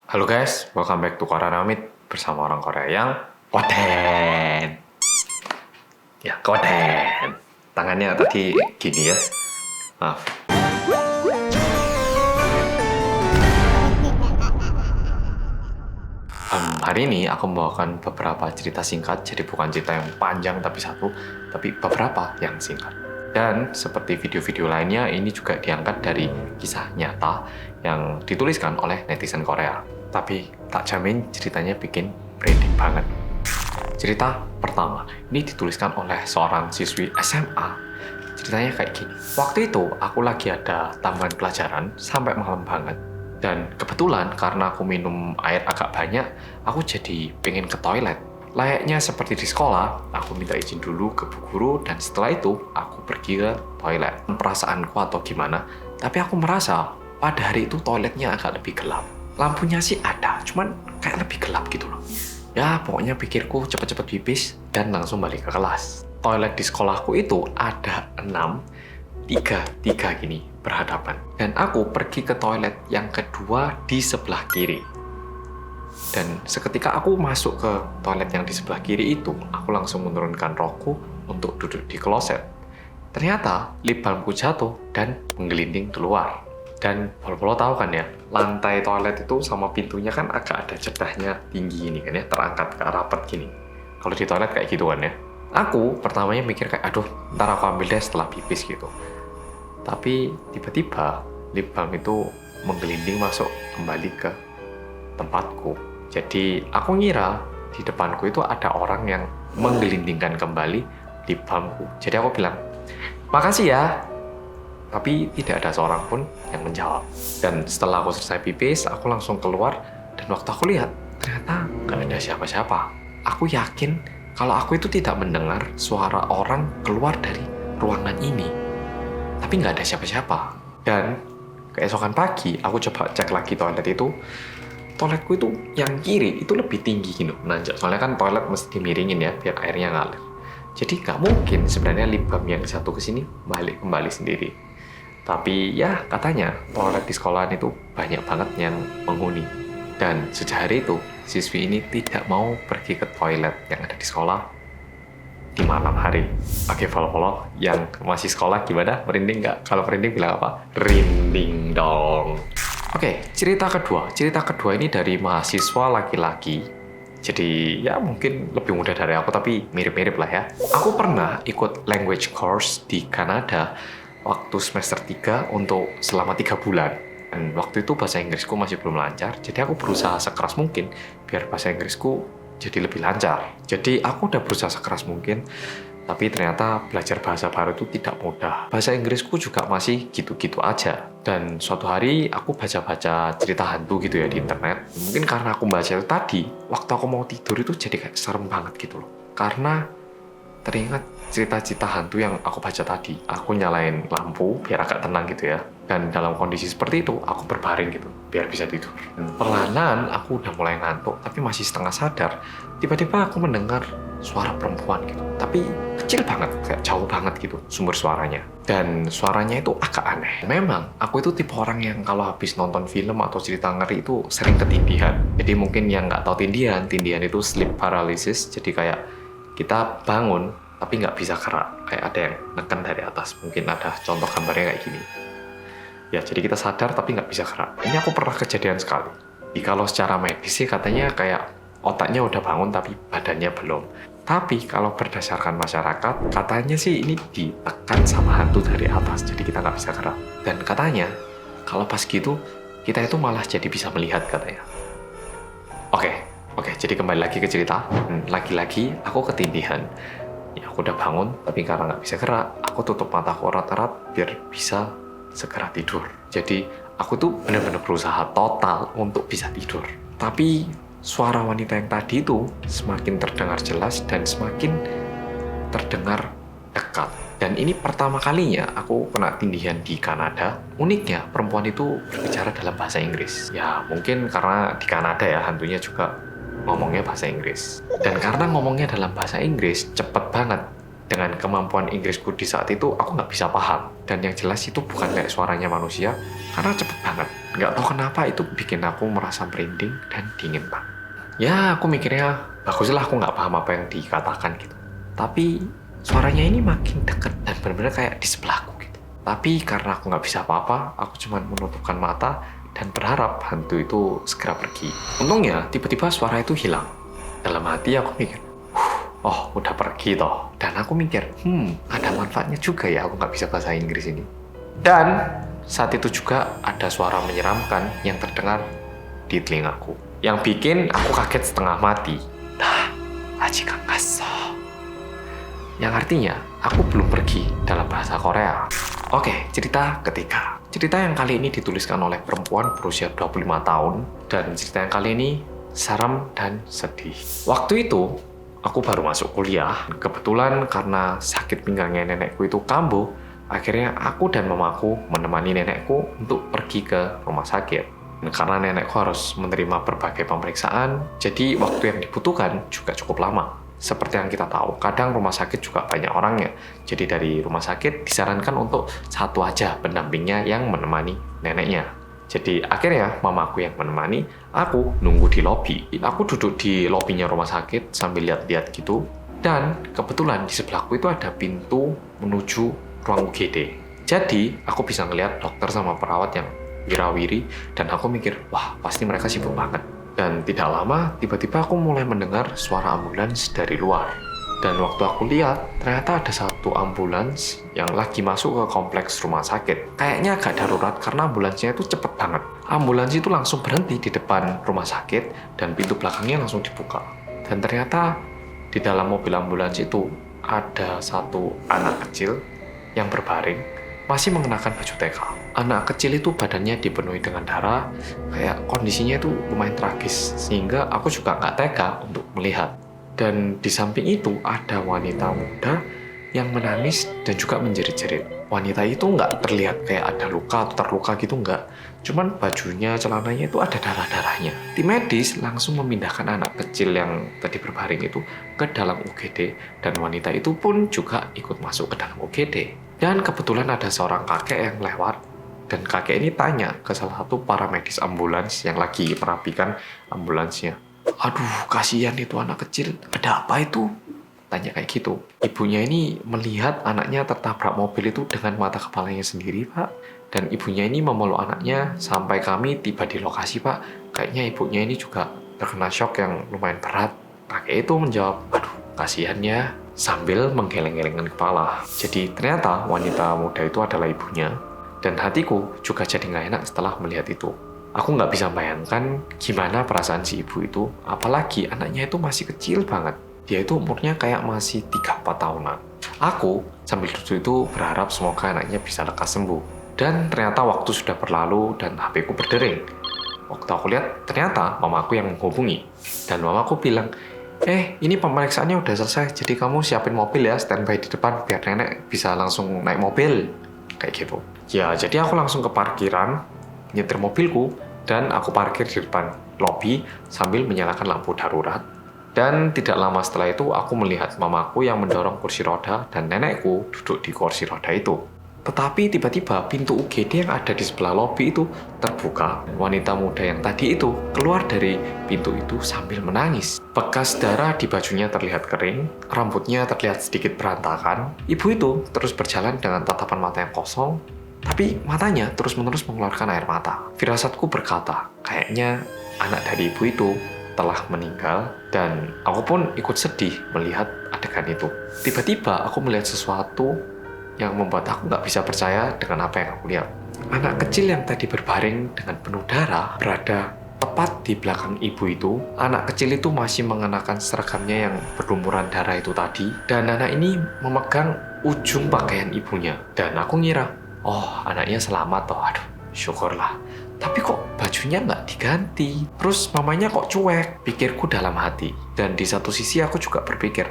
Halo guys, welcome back to Korean Amit bersama orang Korea yang koden. Ya, koden. Tangannya tadi gini ya. Maaf. Hari ini aku membawakan beberapa cerita singkat, jadi bukan cerita yang panjang tapi satu, tapi beberapa yang singkat. Dan seperti video-video lainnya, ini juga diangkat dari kisah nyata yang dituliskan oleh netizen Korea. Tapi tak jamin ceritanya bikin merinding banget. Cerita pertama, ini dituliskan oleh seorang siswi SMA. Ceritanya kayak gini. Waktu itu aku lagi ada tambahan pelajaran sampai malam banget. Dan kebetulan karena aku minum air agak banyak, aku jadi pengen ke toilet. Layaknya seperti di sekolah, aku minta izin dulu ke bu guru dan setelah itu aku pergi ke toilet. Perasaanku atau gimana, tapi aku merasa pada hari itu toiletnya agak lebih gelap. Lampunya sih ada, cuman kayak lebih gelap gitu loh. Ya pokoknya pikirku cepet-cepet pipis dan langsung balik ke kelas. Toilet di sekolahku itu ada 6, tiga gini berhadapan. Dan aku pergi ke toilet yang kedua di sebelah kiri. Dan seketika aku masuk ke toilet yang di sebelah kiri itu, aku langsung menurunkan rokku untuk duduk di kloset. Ternyata lip balmku jatuh dan menggelinding keluar. Dan Polo tahu kan ya, lantai toilet itu sama pintunya kan agak ada jedahnya tinggi ini kan ya, terangkat ke rapat gini. Kalau di toilet kayak gitu kan ya. Aku pertamanya mikir kayak, aduh ntar aku ambil deh setelah pipis gitu. Tapi tiba-tiba lip balm itu menggelinding masuk kembali ke tempatku. Jadi aku ngira di depanku itu ada orang yang menggelindingkan kembali lip balmku. Jadi aku bilang, makasih ya. Tapi tidak ada seorang pun yang menjawab. Dan setelah aku selesai pipis, aku langsung keluar. Dan waktu aku lihat, ternyata nggak ada siapa-siapa. Aku yakin kalau aku itu tidak mendengar suara orang keluar dari ruangan ini. Tapi nggak ada siapa-siapa. Dan keesokan pagi, aku coba cek lagi toilet itu. Toiletku itu yang kiri itu lebih tinggi gitu, menanjak. Soalnya kan toilet mesti dimiringin ya, biar airnya ngalir. Jadi nggak mungkin sebenarnya lip balm yang satu ke sini balik kembali sendiri. Tapi ya katanya toilet di sekolahan itu banyak banget yang menghuni. Dan sejak hari itu, siswi ini tidak mau pergi ke toilet yang ada di sekolah di malam hari. Oke, follow yang masih sekolah gimana? Merinding nggak? Kalau merinding bilang apa? Rinding dong. Oke, cerita kedua. Cerita kedua ini dari mahasiswa laki-laki. Jadi ya mungkin lebih muda dari aku, tapi mirip-mirip lah ya. Aku pernah ikut language course di Kanada waktu semester 3 untuk selama 3 bulan. Dan waktu itu bahasa Inggrisku masih belum lancar, jadi aku berusaha sekeras mungkin biar bahasa Inggrisku jadi lebih lancar. Jadi aku udah berusaha sekeras mungkin, tapi ternyata belajar bahasa baru itu tidak mudah. Bahasa Inggrisku juga masih gitu-gitu aja. Dan suatu hari aku baca-baca cerita hantu gitu ya di internet. Mungkin karena aku baca itu tadi, waktu aku mau tidur itu jadi kayak serem banget gitu loh. Karena teringat cerita-cerita hantu yang aku baca tadi. Aku nyalain lampu biar agak tenang gitu ya. Dan dalam kondisi seperti itu, aku berbaring gitu, biar bisa tidur. Dan perlahan aku udah mulai ngantuk, tapi masih setengah sadar. Tiba-tiba aku mendengar suara perempuan gitu. Tapi kecil banget, kayak jauh banget gitu sumber suaranya. Dan suaranya itu agak aneh. Memang, aku itu tipe orang yang kalau habis nonton film atau cerita ngeri itu sering ketindihan. Jadi mungkin yang nggak tahu tindihan itu sleep paralysis. Jadi kayak kita bangun, tapi nggak bisa gerak. Kayak ada yang neken dari atas. Mungkin ada contoh gambarnya kayak gini. Ya, jadi kita sadar tapi nggak bisa gerak. Ini aku pernah kejadian sekali. Jadi kalau secara medis sih katanya kayak otaknya udah bangun tapi badannya belum. Tapi kalau berdasarkan masyarakat, katanya sih ini ditekan sama hantu dari atas. Jadi kita nggak bisa gerak. Dan katanya, kalau pas gitu, kita itu malah jadi bisa melihat katanya. Oke, jadi kembali lagi ke cerita. Lagi-lagi aku ketindihan. Ya, aku udah bangun, tapi karena nggak bisa gerak, aku tutup mataku erat-erat biar bisa segera tidur. Jadi aku tuh benar-benar berusaha total untuk bisa tidur. Tapi suara wanita yang tadi itu semakin terdengar jelas dan semakin terdengar dekat. Dan ini pertama kalinya aku kena tindihan di Kanada. Uniknya perempuan itu berbicara dalam bahasa Inggris. Ya mungkin karena di Kanada ya hantunya juga ngomongnya bahasa Inggris. Dan karena ngomongnya dalam bahasa Inggris cepet banget. Dengan kemampuan Inggrisku di saat itu, aku nggak bisa paham. Dan yang jelas itu bukan kayak suaranya manusia, Karena cepet banget. Nggak tahu kenapa itu bikin aku merasa merinding dan dingin banget. Ya, aku mikirnya, baguslah aku nggak paham apa yang dikatakan gitu. Tapi suaranya ini makin deket dan benar-benar kayak di sebelahku gitu. Tapi karena aku nggak bisa apa-apa, aku cuma menutupkan mata dan berharap hantu itu segera pergi. Untungnya, tiba-tiba suara itu hilang. Dalam hati aku mikir, oh udah pergi toh. Dan aku mikir, ada manfaatnya juga ya aku nggak bisa bahasa Inggris ini. Dan saat itu juga ada suara menyeramkan yang terdengar di telingaku, yang bikin aku kaget setengah mati. Nah, aji kangkaso. Yang artinya, aku belum pergi dalam bahasa Korea. Oke, cerita ketiga. Cerita yang kali ini dituliskan oleh perempuan berusia 25 tahun. Dan cerita yang kali ini seram dan sedih. Waktu itu, aku baru masuk kuliah. Kebetulan karena sakit pinggangnya nenekku itu kambuh, akhirnya aku dan mamaku menemani nenekku untuk pergi ke rumah sakit. Karena nenekku harus menerima berbagai pemeriksaan, jadi waktu yang dibutuhkan juga cukup lama. Seperti yang kita tahu, kadang rumah sakit juga banyak orangnya. Jadi dari rumah sakit disarankan untuk satu aja pendampingnya yang menemani neneknya. Jadi akhirnya mamaku yang menemani, aku nunggu di lobi. Aku duduk di lobinya rumah sakit sambil lihat-lihat gitu. Dan kebetulan di sebelahku itu ada pintu menuju ruang UGD. Jadi aku bisa ngeliat dokter sama perawat yang wirawiri, dan aku mikir, wah pasti mereka sibuk banget. Dan tidak lama, tiba-tiba aku mulai mendengar suara ambulans dari luar. Dan waktu aku lihat, ternyata ada satu ambulans yang lagi masuk ke kompleks rumah sakit. Kayaknya agak darurat karena ambulansnya itu cepet banget. Ambulans itu langsung berhenti di depan rumah sakit dan pintu belakangnya langsung dibuka. Dan ternyata di dalam mobil ambulans itu ada satu anak kecil yang berbaring, masih mengenakan baju TK. Anak kecil itu badannya dipenuhi dengan darah, kayak kondisinya itu lumayan tragis, sehingga aku juga nggak tega untuk melihat. Dan di samping itu ada wanita muda yang menangis dan juga menjerit-jerit. Wanita itu nggak terlihat kayak ada luka atau terluka gitu, nggak. Cuman bajunya, celananya itu ada darah-darahnya. Tim medis langsung memindahkan anak kecil yang tadi berbaring itu ke dalam UGD, dan wanita itu pun juga ikut masuk ke dalam UGD. Dan kebetulan ada seorang kakek yang lewat, dan kakek ini tanya ke salah satu paramedis ambulans yang lagi merapikan ambulansnya. Aduh, kasihan itu anak kecil. Ada apa itu? Tanya kayak gitu. Ibunya ini melihat anaknya tertabrak mobil itu dengan mata kepalanya sendiri, Pak. Dan ibunya ini memeluk anaknya sampai kami tiba di lokasi, Pak. Kayaknya ibunya ini juga terkena shock yang lumayan berat. Kakek itu menjawab, aduh, kasihan ya, sambil menggeleng-gelengkan kepala. Jadi ternyata wanita muda itu adalah ibunya. Dan hatiku juga jadi nggak enak setelah melihat itu. Aku nggak bisa bayangkan gimana perasaan si ibu itu, apalagi anaknya itu masih kecil banget. Dia itu umurnya kayak masih 3-4 tahunan. Aku sambil duduk itu berharap semoga anaknya bisa lekas sembuh. Dan ternyata waktu sudah berlalu dan HP ku berdering. Waktu aku lihat, ternyata mamaku yang menghubungi. Dan mamaku bilang, ini pemeriksaannya udah selesai, jadi kamu siapin mobil ya, standby di depan biar nenek bisa langsung naik mobil. Kayak gitu. Ya, jadi aku langsung ke parkiran, nyetir mobilku, dan aku parkir di depan lobi sambil menyalakan lampu darurat. Dan tidak lama setelah itu, aku melihat mamaku yang mendorong kursi roda dan nenekku duduk di kursi roda itu. Tetapi tiba-tiba pintu UGD yang ada di sebelah lobi itu terbuka. Wanita muda yang tadi itu keluar dari pintu itu sambil menangis. Bekas darah di bajunya terlihat kering, rambutnya terlihat sedikit berantakan. Ibu itu terus berjalan dengan tatapan mata yang kosong, tapi matanya terus-menerus mengeluarkan air mata. Firasatku berkata, kayaknya anak dari ibu itu telah meninggal, dan aku pun ikut sedih melihat adegan itu. Tiba-tiba aku melihat sesuatu yang membuat aku nggak bisa percaya dengan apa yang aku lihat. Anak kecil yang tadi berbaring dengan penuh darah berada tepat di belakang ibu itu. Anak kecil itu masih mengenakan seragamnya yang berlumuran darah itu tadi, dan anak ini memegang ujung pakaian ibunya. Dan aku ngira, oh anaknya selamat toh, aduh syukurlah. Tapi kok bajunya nggak diganti, terus mamanya kok cuek, pikirku dalam hati. Dan di satu sisi aku juga berpikir,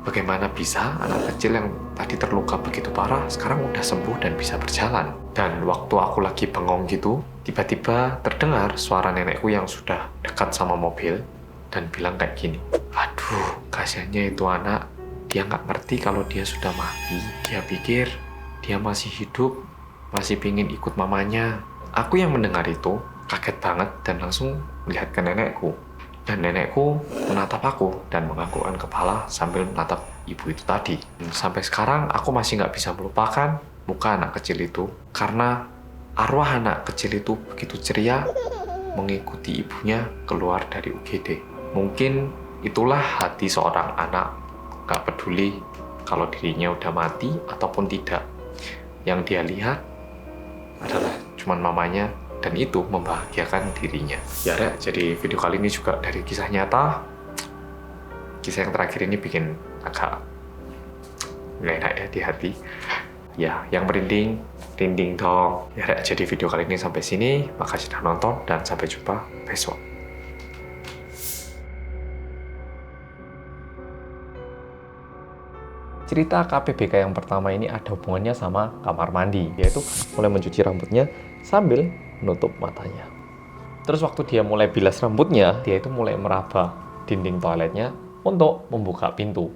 bagaimana bisa anak kecil yang tadi terluka begitu parah sekarang udah sembuh dan bisa berjalan. Dan waktu aku lagi bengong gitu, tiba-tiba terdengar suara nenekku yang sudah dekat sama mobil dan bilang kayak gini, aduh kasihannya itu anak, dia nggak ngerti kalau dia sudah mati. Dia pikir dia masih hidup, masih pingin ikut mamanya. Aku yang mendengar itu kaget banget dan langsung melihat ke nenekku. Dan nenekku menatap aku dan menganggukkan kepala sambil menatap ibu itu tadi. Dan sampai sekarang aku masih nggak bisa melupakan muka anak kecil itu. Karena arwah anak kecil itu begitu ceria mengikuti ibunya keluar dari UGD. Mungkin itulah hati seorang anak, gak peduli kalau dirinya udah mati ataupun tidak. Yang dia lihat adalah cuman mamanya dan itu membahagiakan dirinya. Ya Rek, jadi video kali ini juga dari kisah nyata. Kisah yang terakhir ini bikin agak nggak enak ya di hati. Ya, yang merinding, rinding dong. Ya Rek, jadi video kali ini sampai sini. Makasih sudah nonton dan sampai jumpa besok. Cerita KPBK yang pertama ini ada hubungannya sama kamar mandi, yaitu mulai mencuci rambutnya sambil menutup matanya. Terus waktu dia mulai bilas rambutnya, dia itu mulai meraba dinding toiletnya untuk membuka pintu.